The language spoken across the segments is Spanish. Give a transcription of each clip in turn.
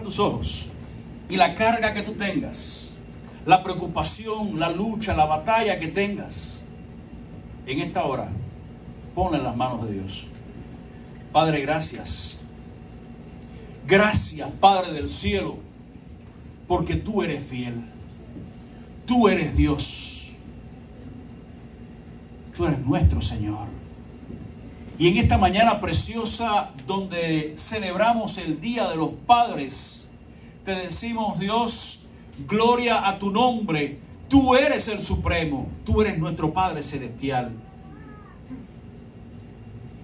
tus ojos y la carga que tú tengas, la preocupación, la lucha, la batalla que tengas, en esta hora, ponla en las manos de Dios. Padre, gracias. Gracias, Padre del cielo, porque tú eres fiel. Tú eres Dios. Tú eres nuestro Señor. Y en esta mañana preciosa, donde celebramos el Día de los Padres, te decimos, Dios, gloria a tu nombre. Tú eres el Supremo. Tú eres nuestro Padre Celestial.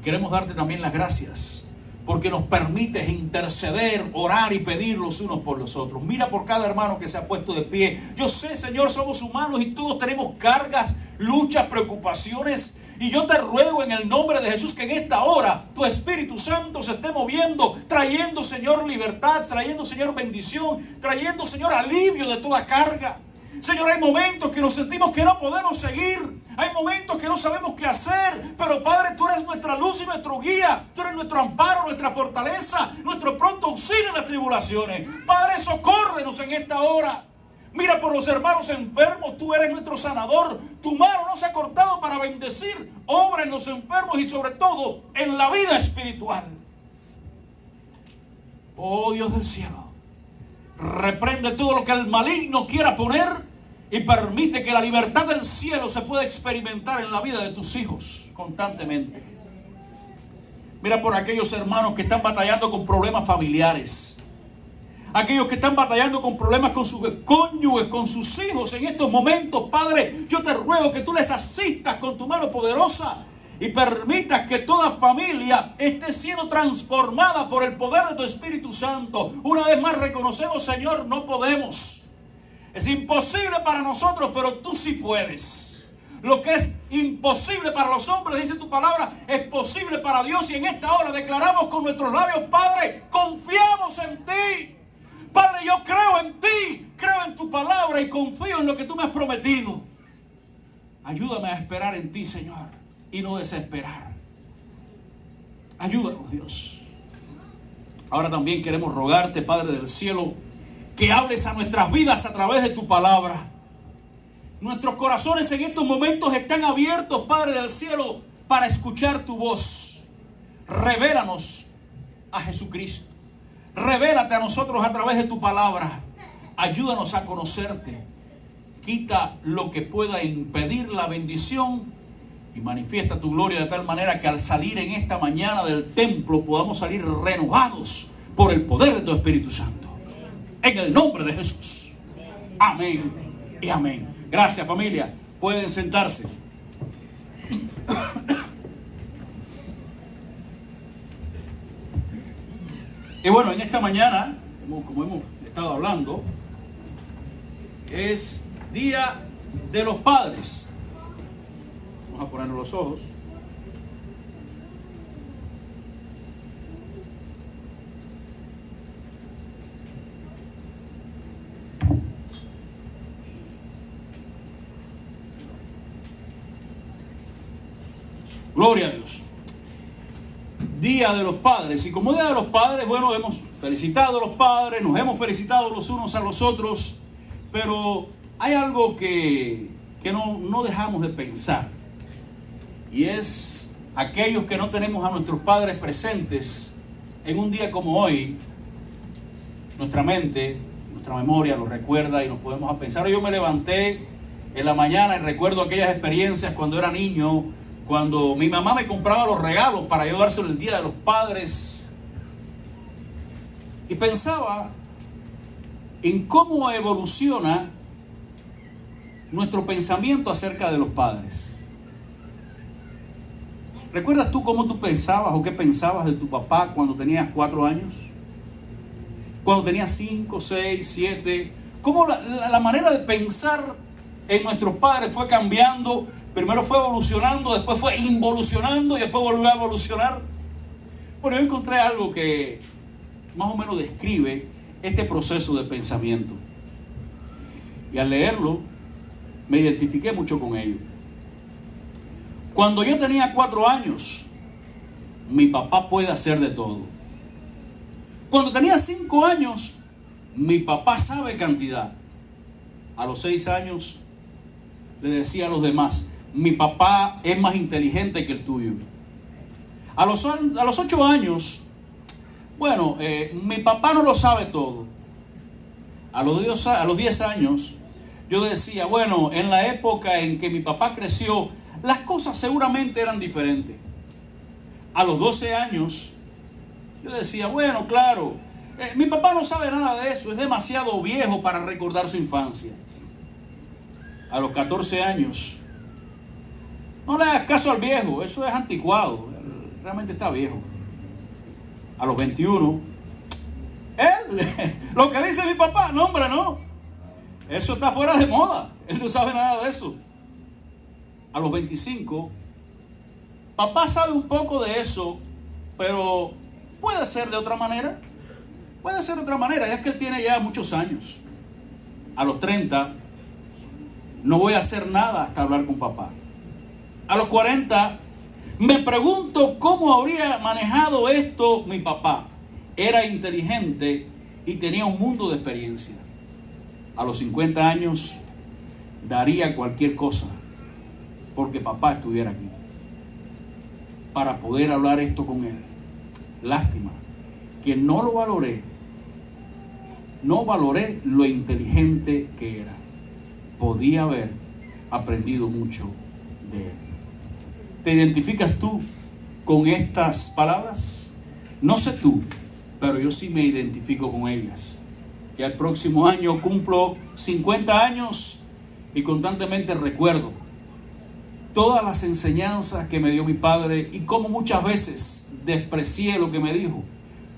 Queremos darte también las gracias, porque nos permites interceder, orar y pedir los unos por los otros. Mira por cada hermano que se ha puesto de pie. Yo sé, Señor, somos humanos y todos tenemos cargas, luchas, preocupaciones. Y yo te ruego en el nombre de Jesús que en esta hora tu Espíritu Santo se esté moviendo, trayendo, Señor, libertad, trayendo, Señor, bendición, trayendo, Señor, alivio de toda carga. Señor, hay momentos que nos sentimos que no podemos seguir. Hay momentos que no sabemos qué hacer. Pero Padre, tú eres nuestra luz y nuestro guía. Tú eres nuestro amparo, nuestra fortaleza, nuestro pronto auxilio en las tribulaciones. Padre, socórrenos en esta hora. Mira por los hermanos enfermos. Tú eres nuestro sanador. Tu mano no se ha cortado para bendecir. Obra en los enfermos y sobre todo en la vida espiritual. Oh Dios del cielo, reprende todo lo que el maligno quiera poner y permite que la libertad del cielo se pueda experimentar en la vida de tus hijos constantemente. Mira por aquellos hermanos que están batallando con problemas familiares, aquellos que están batallando con problemas con sus cónyuges, con sus hijos en estos momentos. Padre, yo te ruego que tú les asistas con tu mano poderosa y permitas que toda familia esté siendo transformada por el poder de tu Espíritu Santo. Una vez más reconocemos, Señor, no podemos. Es imposible para nosotros, pero tú sí puedes. Lo que es imposible para los hombres, dice tu palabra, es posible para Dios. Y en esta hora declaramos con nuestros labios, Padre, confiamos en ti. Padre, yo creo en ti, creo en tu palabra y confío en lo que tú me has prometido. Ayúdame a esperar en ti, Señor, y no desesperar. Ayúdanos, Dios. Ahora también queremos rogarte, Padre del cielo, que hables a nuestras vidas a través de tu palabra. Nuestros corazones en estos momentos están abiertos, Padre del cielo, para escuchar tu voz. Revélanos a Jesucristo. Revélate a nosotros a través de tu palabra. Ayúdanos a conocerte. Quita lo que pueda impedir la bendición y manifiesta tu gloria de tal manera que al salir en esta mañana del templo podamos salir renovados por el poder de tu Espíritu Santo. En el nombre de Jesús. Amén y amén. Gracias, familia. Pueden sentarse. Y bueno, en esta mañana, como hemos estado hablando, es Día de los Padres. Vamos a ponernos los ojos. Gloria a Dios. Día de los Padres. Y como Día de los Padres, bueno, hemos felicitado a los padres, nos hemos felicitado los unos a los otros, pero hay algo que no dejamos de pensar. Y es aquellos que no tenemos a nuestros padres presentes en un día como hoy. Nuestra mente, nuestra memoria lo recuerda y nos podemos pensar. Yo me levanté en la mañana y recuerdo aquellas experiencias cuando era niño, cuando mi mamá me compraba los regalos para yo dárselo el Día de los Padres. Y pensaba en cómo evoluciona nuestro pensamiento acerca de los padres. ¿Recuerdas tú cómo tú pensabas o qué pensabas de tu papá cuando tenías 4 años? Cuando tenías 5, 6, 7. ¿Cómo la manera de pensar en nuestros padres fue cambiando? Primero fue evolucionando, después fue involucionando y después volvió a evolucionar. Bueno, yo encontré algo que más o menos describe este proceso de pensamiento. Y al leerlo, me identifiqué mucho con ello. Cuando yo tenía 4 años, mi papá puede hacer de todo. Cuando tenía 5 años, Mi papá sabe cantidad. A los 6 años le decía a los demás, mi papá es más inteligente que el tuyo. A los 8 años, bueno, mi papá no lo sabe todo. A los 10 años, yo decía, bueno, en la época en que mi papá creció, las cosas seguramente eran diferentes. A los 12 años, yo decía, bueno, claro, mi papá no sabe nada de eso, es demasiado viejo para recordar su infancia. A los 14 años, no le hagas caso al viejo, eso es anticuado, realmente está viejo. A los 21, lo que dice mi papá, no hombre, no, eso está fuera de moda, él no sabe nada de eso. A los 25, papá sabe un poco de eso, pero puede ser de otra manera, ya es que él tiene ya muchos años. A los 30, no voy a hacer nada hasta hablar con papá. A los 40, me pregunto cómo habría manejado esto mi papá. Era inteligente y tenía un mundo de experiencia. A los 50 años, daría cualquier cosa porque papá estuviera aquí, para poder hablar esto con él. Lástima que no valoré lo inteligente que era. Podía haber aprendido mucho de él. ¿Te identificas tú con estas palabras? No sé tú, pero yo sí me identifico con ellas. Ya el próximo año cumplo 50 años y constantemente recuerdo todas las enseñanzas que me dio mi padre y cómo muchas veces desprecié lo que me dijo.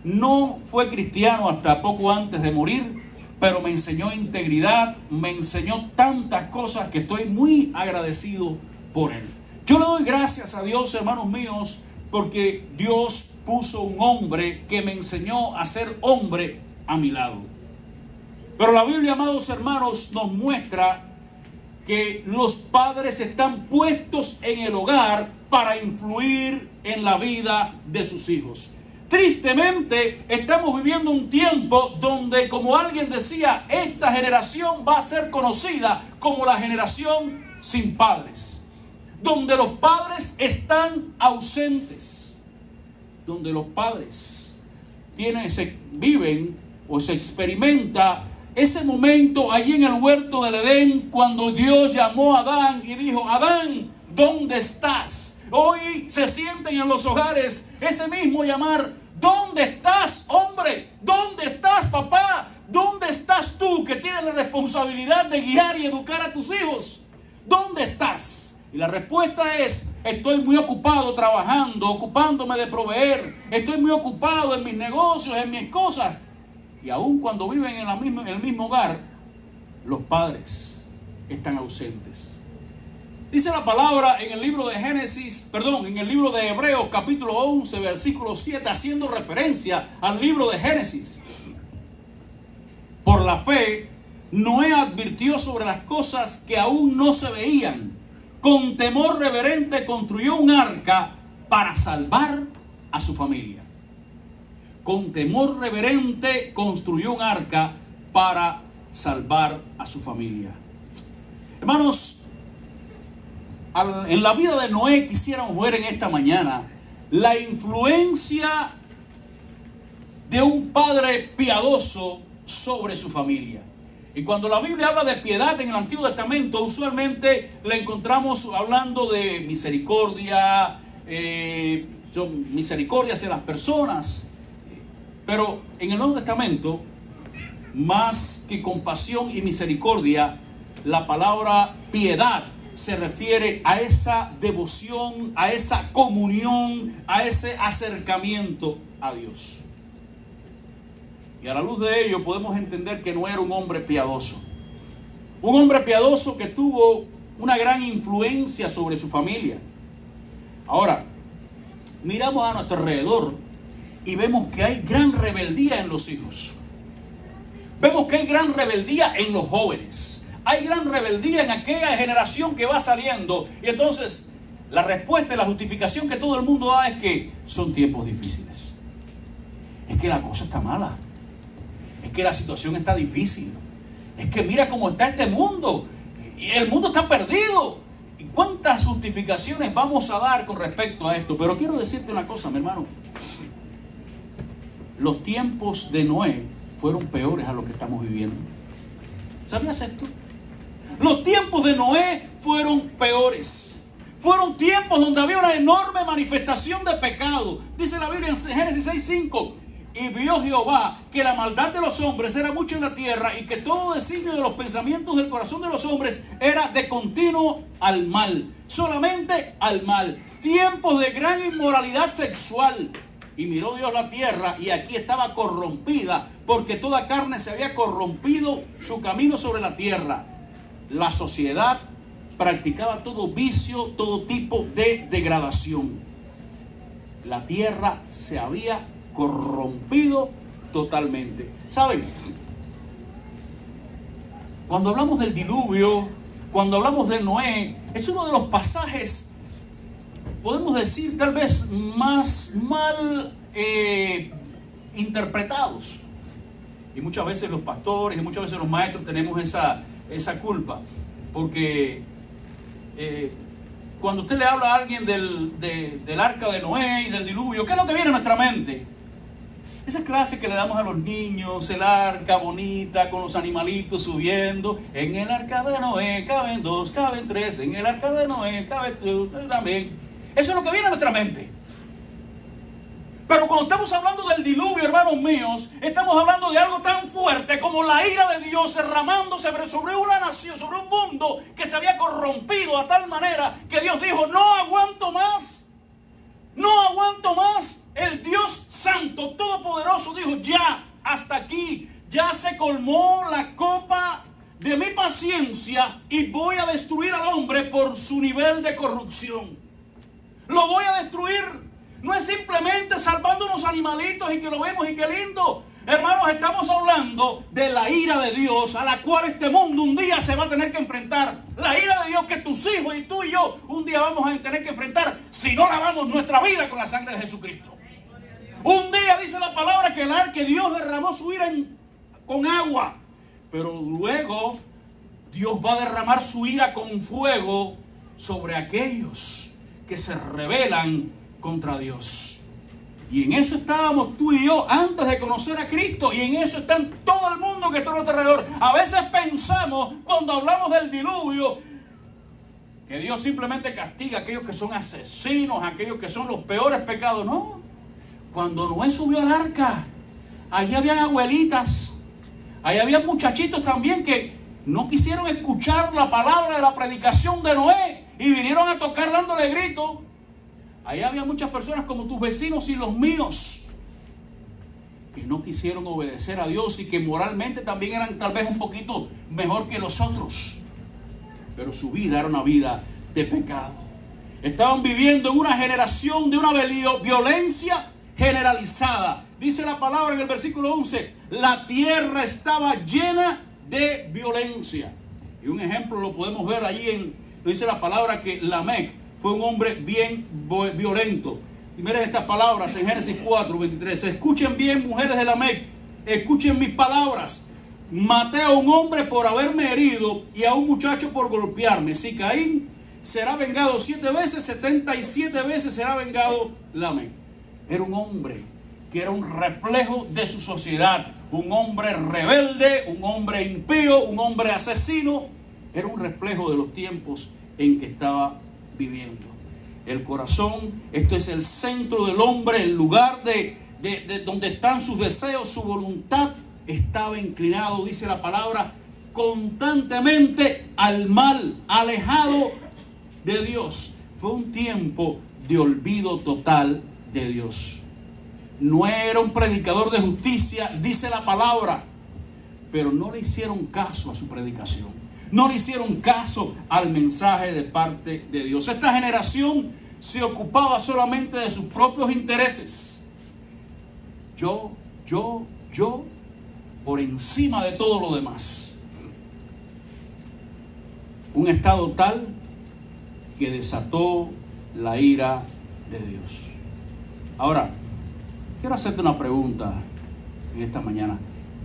No fue cristiano hasta poco antes de morir, pero me enseñó integridad, me enseñó tantas cosas que estoy muy agradecido por él. Yo le doy gracias a Dios, hermanos míos, porque Dios puso un hombre que me enseñó a ser hombre a mi lado. Pero la Biblia, amados hermanos, nos muestra que los padres están puestos en el hogar para influir en la vida de sus hijos. Tristemente, estamos viviendo un tiempo donde, como alguien decía, esta generación va a ser conocida como la generación sin padres. Donde los padres están ausentes. Donde los padres viven o se experimenta ese momento allí en el huerto del Edén, cuando Dios llamó a Adán y dijo, Adán, ¿dónde estás? Hoy se sienten en los hogares ese mismo llamar. ¿Dónde estás, hombre? ¿Dónde estás, papá? ¿Dónde estás tú que tienes la responsabilidad de guiar y educar a tus hijos? ¿Dónde estás? Y la respuesta es, estoy muy ocupado trabajando, ocupándome de proveer. Estoy muy ocupado en mis negocios, en mis cosas. Y aun cuando viven en el mismo hogar, los padres están ausentes. Dice la palabra en el libro de en el libro de Hebreos capítulo 11, versículo 7, haciendo referencia al libro de Génesis. Por la fe, Noé advirtió sobre las cosas que aún no se veían. Con temor reverente construyó un arca para salvar a su familia. Con temor reverente construyó un arca para salvar a su familia. Hermanos, en la vida de Noé quisiéramos ver en esta mañana la influencia de un padre piadoso sobre su familia. Y cuando la Biblia habla de piedad en el Antiguo Testamento, usualmente la encontramos hablando de misericordia, misericordia hacia las personas. Pero en el Nuevo Testamento, más que compasión y misericordia, la palabra piedad se refiere a esa devoción, a esa comunión, a ese acercamiento a Dios. Y a la luz de ello podemos entender que no era un hombre piadoso. Un hombre piadoso que tuvo una gran influencia sobre su familia. Ahora, miramos a nuestro alrededor y vemos que hay gran rebeldía en los hijos. Vemos que hay gran rebeldía en los jóvenes. Hay gran rebeldía en aquella generación que va saliendo. Y entonces la respuesta y la justificación que todo el mundo da es que son tiempos difíciles. Es que la cosa está mala. Es que la situación está difícil. Es que mira cómo está este mundo. Y el mundo está perdido. ¿Y cuántas justificaciones vamos a dar con respecto a esto? Pero quiero decirte una cosa, mi hermano. Los tiempos de Noé fueron peores a lo que estamos viviendo. ¿Sabías esto? Los tiempos de Noé fueron peores. Fueron tiempos donde había una enorme manifestación de pecado. Dice la Biblia en Génesis 6:5. Y vio Jehová que la maldad de los hombres era mucho en la tierra, y que todo designio de los pensamientos del corazón de los hombres era de continuo al mal. Solamente al mal. Tiempos de gran inmoralidad sexual. Y miró Dios la tierra, y aquí estaba corrompida, porque toda carne se había corrompido su camino sobre la tierra. La sociedad practicaba todo vicio, todo tipo de degradación. La tierra se había corrompido totalmente. ¿Saben? Cuando hablamos del diluvio, cuando hablamos de Noé, es uno de los pasajes, podemos decir, tal vez más mal interpretados. Y muchas veces los pastores y muchas veces los maestros tenemos esa culpa. Porque cuando usted le habla a alguien del arca de Noé y del diluvio, ¿qué es lo que viene a nuestra mente? Esa clase que le damos a los niños, el arca bonita con los animalitos subiendo. En el arca de Noé caben 2, caben 3. En el arca de Noé caben 2 también. Eso es lo que viene a nuestra mente. Pero cuando estamos hablando del diluvio, hermanos míos, estamos hablando de algo tan fuerte como la ira de Dios derramándose sobre una nación, sobre un mundo que se había corrompido a tal manera que Dios dijo: no aguanto más. No aguanto más. El Dios Santo, Todopoderoso, dijo: ya, hasta aquí. Ya se colmó la copa de mi paciencia y voy a destruir al hombre por su nivel de corrupción. Lo voy a destruir. No es simplemente salvando unos animalitos y que lo vemos y qué lindo. Hermanos, estamos hablando de la ira de Dios a la cual este mundo un día se va a tener que enfrentar. La ira de Dios que tus hijos y tú y yo un día vamos a tener que enfrentar si no lavamos nuestra vida con la sangre de Jesucristo. Un día dice la palabra que Dios derramó su ira con agua. Pero luego Dios va a derramar su ira con fuego sobre aquellos que se rebelan contra Dios. Y en eso estábamos tú y yo antes de conocer a Cristo, y en eso está todo el mundo que está a nuestro alrededor. A veces pensamos, cuando hablamos del diluvio, que Dios simplemente castiga a aquellos que son asesinos, a aquellos que son los peores pecados. No. Cuando Noé subió al arca, allí habían abuelitas, ahí había muchachitos también que no quisieron escuchar la palabra de la predicación de Noé y vinieron a tocar dándole gritos. Ahí había muchas personas como tus vecinos y los míos que no quisieron obedecer a Dios y que moralmente también eran tal vez un poquito mejor que los otros, pero su vida era una vida de pecado. Estaban viviendo en una generación de una violencia generalizada. Dice la palabra en el versículo 11: la tierra estaba llena de violencia. Y un ejemplo lo podemos ver allí dice la palabra que Lamec fue un hombre bien violento. Y miren estas palabras en Génesis 4:23. Escuchen bien, mujeres de Lamec, escuchen mis palabras. Maté a un hombre por haberme herido y a un muchacho por golpearme. Si Caín será vengado 7 veces, 77 veces será vengado Lamec. Era un hombre que era un reflejo de su sociedad. Un hombre rebelde, un hombre impío, un hombre asesino. Era un reflejo de los tiempos en que estaba viviendo. El corazón, esto es el centro del hombre, el lugar de donde están sus deseos, su voluntad, estaba inclinado, dice la palabra, constantemente al mal, alejado de Dios. Fue un tiempo de olvido total de Dios. No era un predicador de justicia, dice la palabra, pero no le hicieron caso a su predicación. No le hicieron caso al mensaje de parte de Dios. Esta generación se ocupaba solamente de sus propios intereses. Yo, por encima de todo lo demás. Un estado tal que desató la ira de Dios. Ahora, quiero hacerte una pregunta en esta mañana.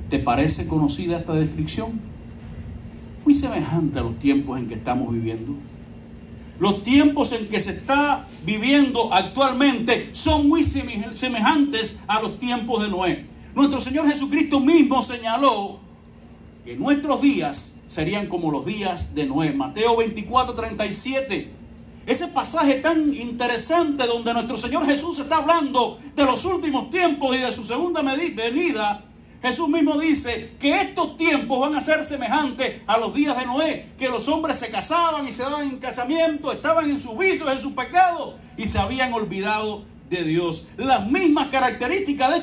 ¿Te parece conocida esta descripción? Muy semejante a los tiempos en que estamos viviendo. Los tiempos en que se está viviendo actualmente son muy semejantes a los tiempos de Noé. Nuestro Señor Jesucristo mismo señaló que nuestros días serían como los días de Noé. Mateo 24:37. Ese pasaje tan interesante donde nuestro Señor Jesús está hablando de los últimos tiempos y de su segunda venida. Jesús mismo dice que estos tiempos van a ser semejantes a los días de Noé, que los hombres se casaban y se daban en casamiento, estaban en sus vicios, en sus pecados y se habían olvidado de Dios. Las mismas características de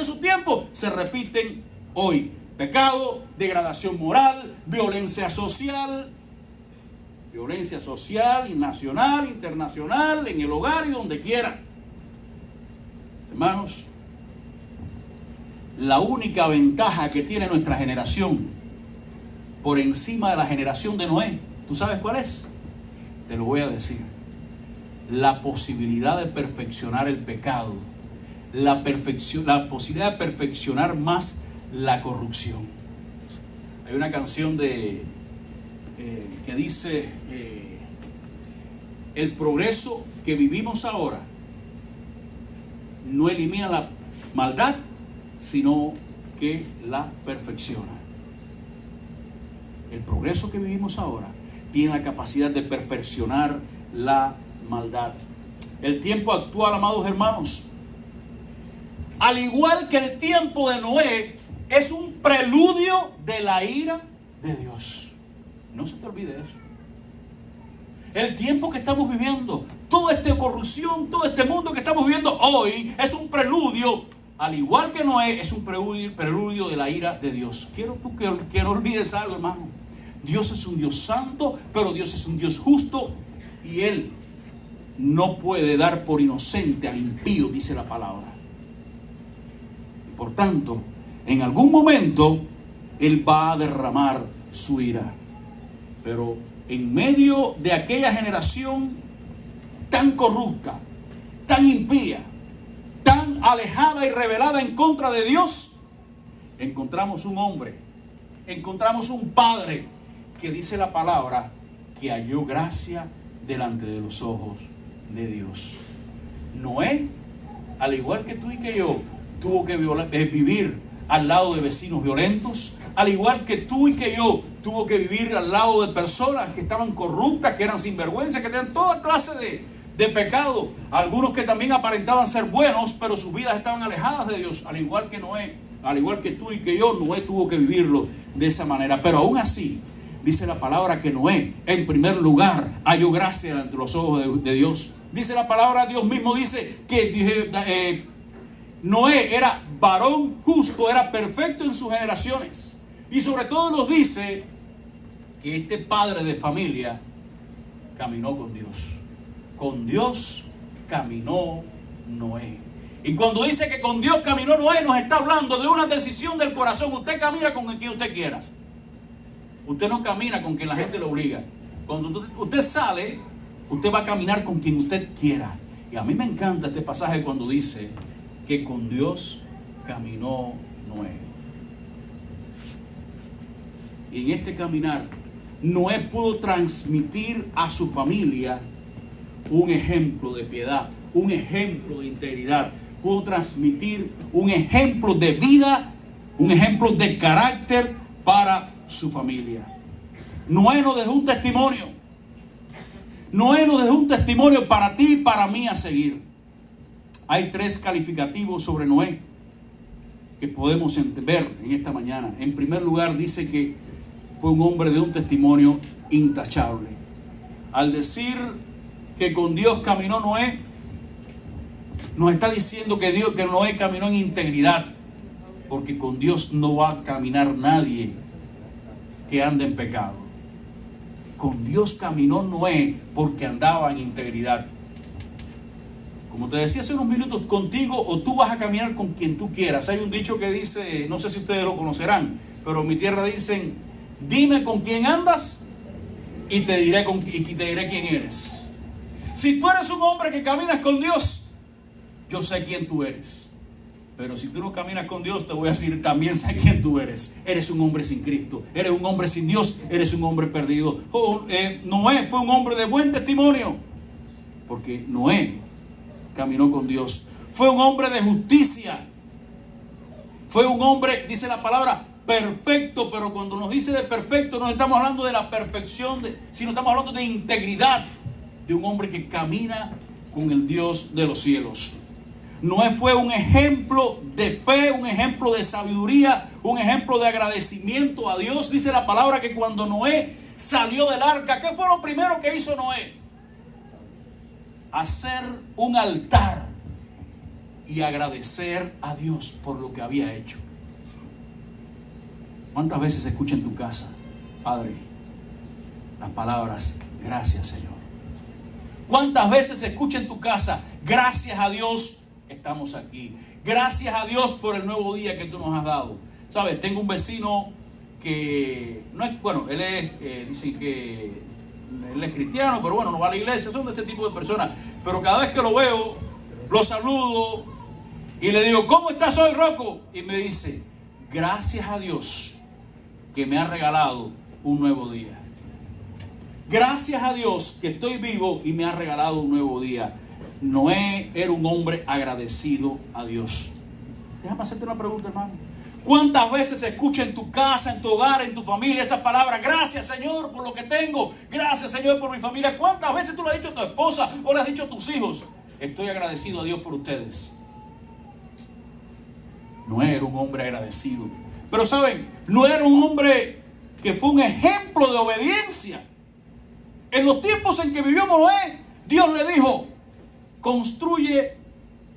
esos tiempos se repiten hoy. Pecado, degradación moral, violencia social y nacional, internacional, en el hogar y donde quiera. Hermanos, la única ventaja que tiene nuestra generación por encima de la generación de Noé, ¿tú sabes cuál es? Te lo voy a decir. La posibilidad de perfeccionar el pecado, la posibilidad de perfeccionar más la corrupción. Hay una canción que dice, el progreso que vivimos ahora no elimina la maldad, sino que la perfecciona. El progreso que vivimos ahora tiene la capacidad de perfeccionar la maldad. El tiempo actual, amados hermanos, al igual que el tiempo de Noé, es un preludio de la ira de Dios. No se te olvide eso. El tiempo que estamos viviendo, toda esta corrupción, todo este mundo que estamos viviendo hoy, es un preludio. Al igual que Noé, es un preludio de la ira de Dios. Quiero que no olvides algo, hermano. Dios es un Dios santo, pero Dios es un Dios justo. Y Él no puede dar por inocente al impío, dice la palabra. Y por tanto, en algún momento, Él va a derramar su ira. Pero en medio de aquella generación tan corrupta, tan impía, tan alejada y rebelada en contra de Dios, encontramos un hombre, encontramos un padre que dice la palabra que halló gracia delante de los ojos de Dios. Noé, al igual que tú y que yo, tuvo que vivir al lado de vecinos violentos, al igual que tú y que yo, tuvo que vivir al lado de personas que estaban corruptas, que eran sinvergüenza, que tenían toda clase de pecado. Algunos que también aparentaban ser buenos, pero sus vidas estaban alejadas de Dios, al igual que Noé, al igual que tú y que yo. Noé tuvo que vivirlo de esa manera. Pero aún así, dice la palabra que Noé, en primer lugar, halló gracia ante los ojos de Dios. Dice la palabra, Dios mismo dice que Noé era varón justo, era perfecto en sus generaciones. Y sobre todo nos dice que este padre de familia caminó con Dios. Con Dios caminó Noé. Y cuando dice que con Dios caminó Noé, nos está hablando de una decisión del corazón. Usted camina con quien usted quiera. Usted no camina con quien la gente lo obliga. Cuando usted sale, usted va a caminar con quien usted quiera. Y a mí me encanta este pasaje cuando dice que con Dios caminó Noé. Y en este caminar, Noé pudo transmitir a su familia un ejemplo de piedad, un ejemplo de integridad. Pudo transmitir un ejemplo de vida, un ejemplo de carácter para su familia. Noé nos dejó un testimonio. Noé nos dejó un testimonio para ti y para mí a seguir. Hay 3 calificativos sobre Noé que podemos ver en esta mañana. En primer lugar, dice que fue un hombre de un testimonio intachable. Al decir que con Dios caminó Noé, nos está diciendo que Noé caminó en integridad, porque con Dios no va a caminar nadie que ande en pecado. Con Dios caminó Noé porque andaba en integridad. Como te decía hace unos minutos, contigo o tú vas a caminar con quien tú quieras. Hay un dicho que dice, no sé si ustedes lo conocerán, pero en mi tierra dicen: dime con quién andas y te diré quién eres. Si tú eres un hombre que caminas con Dios, yo sé quién tú eres. Pero si tú no caminas con Dios, te voy a decir, también sé quién tú eres. Eres un hombre sin Cristo, eres un hombre sin Dios, eres un hombre perdido. Noé fue un hombre de buen testimonio, porque Noé caminó con Dios. Fue un hombre de justicia. Fue un hombre, dice la palabra, perfecto. Pero cuando nos dice de perfecto, no estamos hablando de la perfección, sino estamos hablando de integridad, de un hombre que camina con el Dios de los cielos. Noé fue un ejemplo de fe, un ejemplo de sabiduría, un ejemplo de agradecimiento a Dios. Dice la palabra que cuando Noé salió del arca, ¿qué fue lo primero que hizo Noé? Hacer un altar y agradecer a Dios por lo que había hecho. ¿Cuántas veces se escucha en tu casa, Padre, las palabras, gracias Señor? ¿Cuántas veces se escucha en tu casa, gracias a Dios estamos aquí? Gracias a Dios por el nuevo día que tú nos has dado. ¿Sabes? Tengo un vecino que no es, bueno, él es, dicen que él es cristiano, pero bueno, no va a la iglesia, son de este tipo de personas. Pero cada vez que lo veo, lo saludo y le digo, ¿cómo estás hoy, Rocco? Y me dice, gracias a Dios que me ha regalado un nuevo día. Gracias a Dios que estoy vivo y me ha regalado un nuevo día. Noé era un hombre agradecido a Dios. Déjame hacerte una pregunta, hermano. ¿Cuántas veces se escucha en tu casa, en tu hogar, en tu familia esa palabra? Gracias, Señor, por lo que tengo. Gracias, Señor, por mi familia. ¿Cuántas veces tú le has dicho a tu esposa o le has dicho a tus hijos? Estoy agradecido a Dios por ustedes. Noé era un hombre agradecido. Pero ¿saben? Noé era un hombre que fue un ejemplo de obediencia. En los tiempos en que vivió Noé, Dios le dijo, construye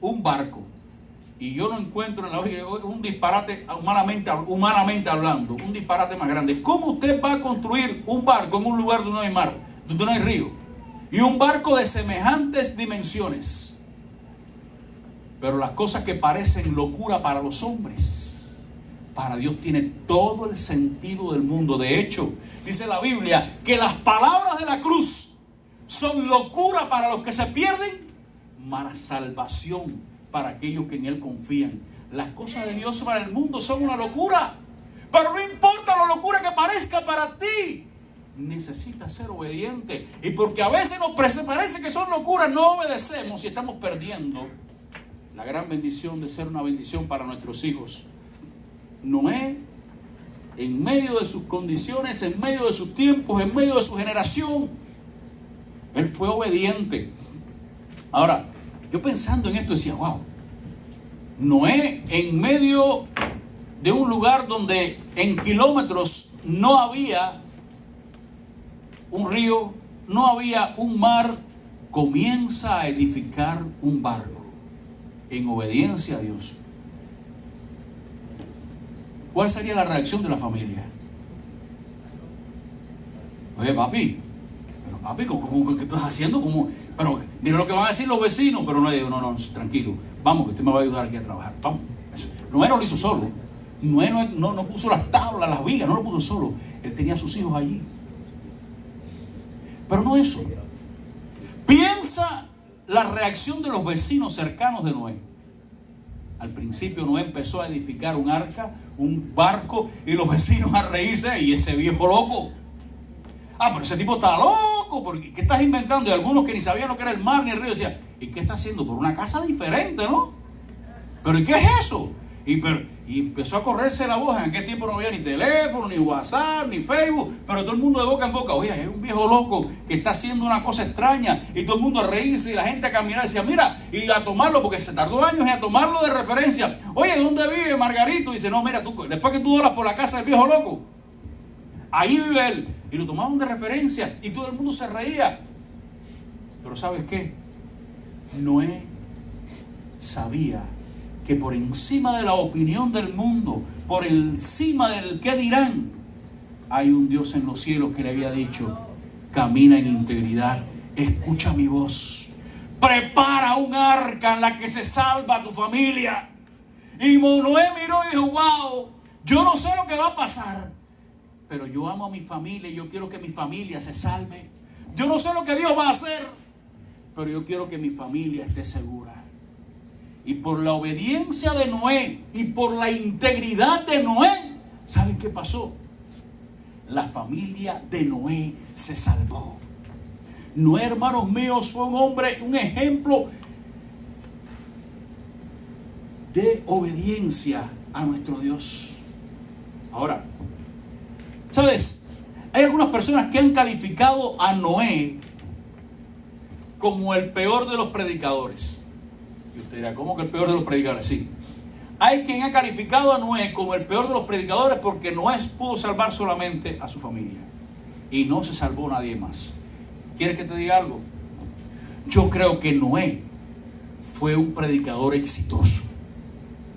un barco. Y yo no encuentro en la Biblia un disparate humanamente hablando, un disparate más grande. ¿Cómo usted va a construir un barco en un lugar donde no hay mar, donde no hay río? Y un barco de semejantes dimensiones. Pero las cosas que parecen locura para los hombres, para Dios tiene todo el sentido del mundo. De hecho, dice la Biblia que las palabras de la cruz son locura para los que se pierden, mas salvación para aquellos que en Él confían. Las cosas de Dios para el mundo son una locura, pero no importa la locura que parezca para ti, necesitas ser obediente. Y porque a veces nos parece que son locuras, no obedecemos y estamos perdiendo la gran bendición de ser una bendición para nuestros hijos. Noé, en medio de sus condiciones, en medio de sus tiempos, en medio de su generación, él fue obediente. Ahora, yo pensando en esto decía, wow, Noé en medio de un lugar donde en kilómetros no había un río, no había un mar, comienza a edificar un barco en obediencia a Dios. ¿Cuál sería la reacción de la familia? Oye, papi, pero papi, ¿qué estás haciendo? Pero mira lo que van a decir los vecinos. Pero no, tranquilo, vamos, que usted me va a ayudar aquí a trabajar. Vamos. Noé no lo hizo solo. Noé no puso las tablas, las vigas, no lo puso solo. Él tenía a sus hijos allí. Pero no eso. Piensa la reacción de los vecinos cercanos de Noé. Al principio Noé empezó a edificar un arca, un barco, y los vecinos a reírse. Y ese viejo loco. Pero ese tipo está loco, porque ¿qué estás inventando? Y algunos que ni sabían lo que era el mar ni el río decían, ¿y qué está haciendo? Por una casa diferente, ¿no? ¿Pero y qué es eso? Y empezó a correrse la voz. En aquel tiempo no había ni teléfono, ni WhatsApp, ni Facebook, pero todo el mundo de boca en boca, oye, es un viejo loco que está haciendo una cosa extraña, y todo el mundo a reírse y la gente a caminar y decía, mira, y a tomarlo, porque se tardó años en a tomarlo de referencia. Oye, ¿dónde vive Margarito? Y dice, no, mira, después que tú doblas por la casa del viejo loco, ahí vive él. Y lo tomaban de referencia y todo el mundo se reía. Pero ¿sabes qué? Noé sabía que por encima de la opinión del mundo, por encima del qué dirán, hay un Dios en los cielos que le había dicho, camina en integridad, escucha mi voz, prepara un arca en la que se salva tu familia. Y Noé miró y dijo, wow, yo no sé lo que va a pasar, pero yo amo a mi familia y yo quiero que mi familia se salve. Yo no sé lo que Dios va a hacer, pero yo quiero que mi familia esté segura. Y por la obediencia de Noé y por la integridad de Noé, ¿saben qué pasó? La familia de Noé se salvó. Noé, hermanos míos, fue un hombre, un ejemplo de obediencia a nuestro Dios. Ahora, ¿sabes? Hay algunas personas que han calificado a Noé como el peor de los predicadores. Y usted dirá, ¿cómo que el peor de los predicadores? Sí. Hay quien ha calificado a Noé como el peor de los predicadores porque Noé pudo salvar solamente a su familia. Y no se salvó nadie más. ¿Quieres que te diga algo? Yo creo que Noé fue un predicador exitoso.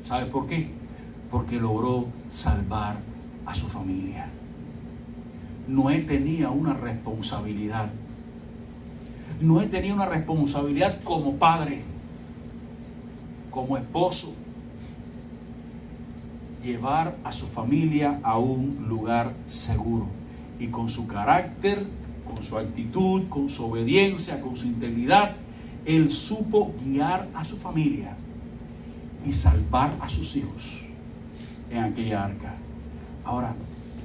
¿Sabes por qué? Porque logró salvar a su familia. Noé tenía una responsabilidad. Noé tenía una responsabilidad como padre, como esposo, llevar a su familia a un lugar seguro. Y con su carácter, con su actitud, con su obediencia, con su integridad, él supo guiar a su familia y salvar a sus hijos en aquella arca. Ahora,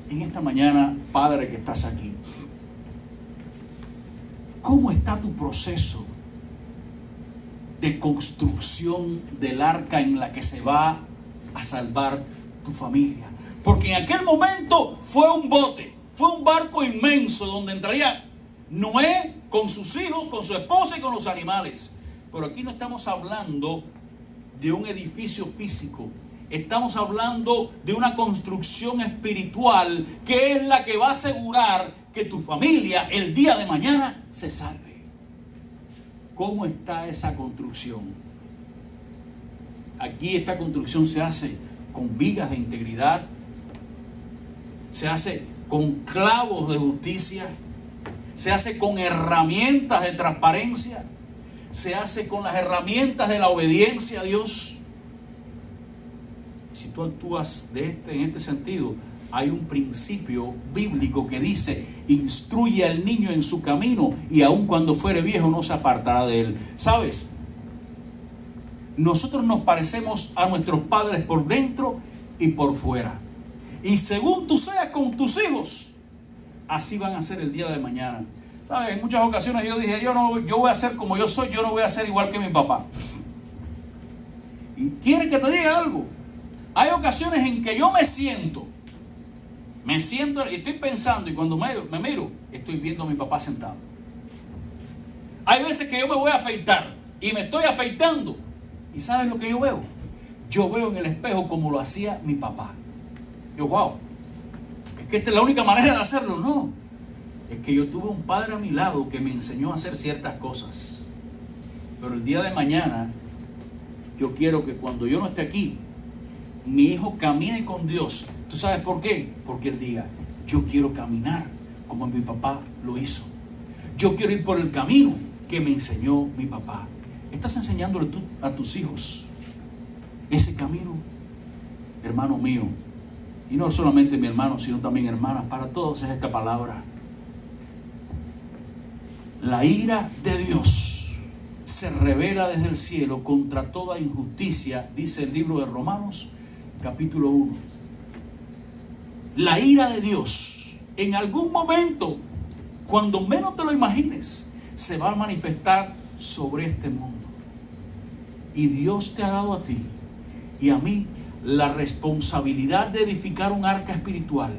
en esta mañana, padre que estás aquí, ¿cómo está tu proceso de construcción del arca en la que se va a salvar tu familia? Porque en aquel momento fue un bote, fue un barco inmenso donde entraría Noé con sus hijos, con su esposa y con los animales. Pero aquí no estamos hablando de un edificio físico. Estamos hablando de una construcción espiritual que es la que va a asegurar que tu familia el día de mañana se salve. ¿Cómo está esa construcción? Aquí esta construcción se hace con vigas de integridad, se hace con clavos de justicia, se hace con herramientas de transparencia, se hace con las herramientas de la obediencia a Dios. Si tú actúas en este sentido, hay un principio bíblico que dice: instruye al niño en su camino y aun cuando fuere viejo no se apartará de él. ¿Sabes? Nosotros nos parecemos a nuestros padres por dentro y por fuera. Y según tú seas con tus hijos, así van a ser el día de mañana. ¿Sabes? En muchas ocasiones yo dije, yo voy a ser como yo soy, yo no voy a ser igual que mi papá. Y quiere que te diga algo. Hay ocasiones en que yo me siento y estoy pensando, y cuando me miro, estoy viendo a mi papá sentado. Hay veces que yo me voy a afeitar y me estoy afeitando. ¿Y sabes lo que yo veo? Yo veo en el espejo como lo hacía mi papá. Yo, wow, es que esta es la única manera de hacerlo. No, es que yo tuve un padre a mi lado que me enseñó a hacer ciertas cosas. Pero el día de mañana, yo quiero que cuando yo no esté aquí, mi hijo camine con Dios. ¿Tú sabes por qué? Porque él diga, yo quiero caminar como mi papá lo hizo. Yo quiero ir por el camino que me enseñó mi papá. ¿Estás enseñándole tú a tus hijos ese camino? Hermano mío, y no solamente mi hermano, sino también hermanas, para todos es esta palabra. La ira de Dios se revela desde el cielo contra toda injusticia, dice el libro de Romanos, capítulo 1. La ira de Dios, en algún momento, cuando menos te lo imagines, se va a manifestar sobre este mundo. Y Dios te ha dado a ti y a mí la responsabilidad de edificar un arca espiritual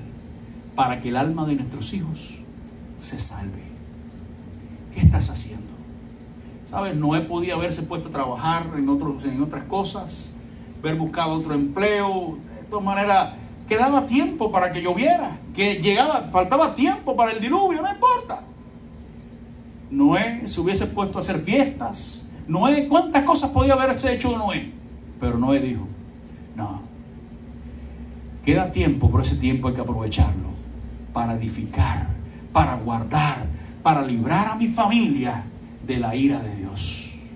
para que el alma de nuestros hijos se salve. ¿Qué estás haciendo? ¿Sabes? Noé podía haberse puesto a trabajar en otras cosas, haber buscado otro empleo. De todas maneras, quedaba tiempo para que lloviera, faltaba tiempo para el diluvio, no importa. Noé se hubiese puesto a hacer fiestas. Noé, ¿cuántas cosas podía haberse hecho Noé? Pero Noé dijo, no, queda tiempo, pero ese tiempo hay que aprovecharlo para edificar, para guardar, para librar a mi familia de la ira de Dios.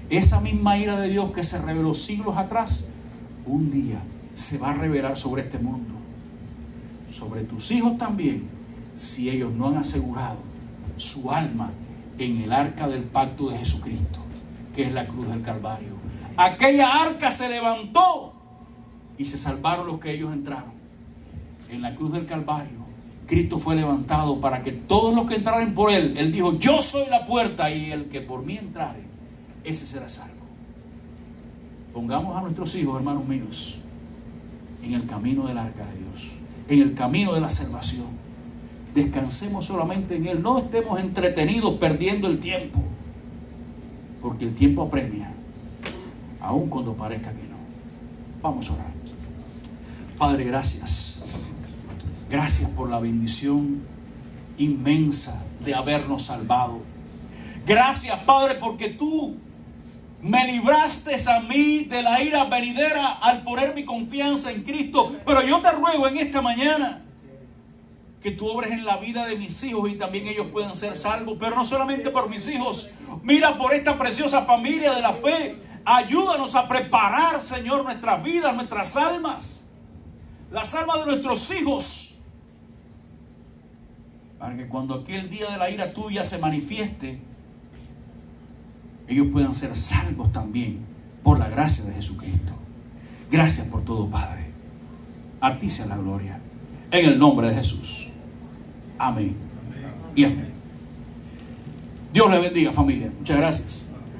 Esa misma ira de Dios que se reveló siglos atrás, un día se va a revelar sobre este mundo, sobre tus hijos también, si ellos no han asegurado su alma en el arca del pacto de Jesucristo, que es la cruz del Calvario. aquella arca se levantó y se salvaron los que ellos entraron. En la cruz del Calvario, Cristo fue levantado para que todos los que entraren por Él, Él dijo: yo soy la puerta, y el que por mí entrare, ese será salvo. Pongamos a nuestros hijos, hermanos míos, en el camino del arca de Dios, en el camino de la salvación. Descansemos solamente en Él. No estemos entretenidos perdiendo el tiempo, porque el tiempo apremia, aun cuando parezca que no. Vamos a orar. Padre, gracias. Gracias por la bendición inmensa de habernos salvado. Gracias, Padre, porque tú me libraste a mí de la ira venidera al poner mi confianza en Cristo. Pero yo te ruego en esta mañana que tú obres en la vida de mis hijos y también ellos puedan ser salvos. Pero no solamente por mis hijos. Mira por esta preciosa familia de la fe. Ayúdanos a preparar, Señor, nuestras vidas, nuestras almas, las almas de nuestros hijos, para que cuando aquel día de la ira tuya se manifieste, ellos puedan ser salvos también por la gracia de Jesucristo. Gracias por todo, Padre. A ti sea la gloria. En el nombre de Jesús. Amén y amén. Dios le bendiga, familia. Muchas gracias.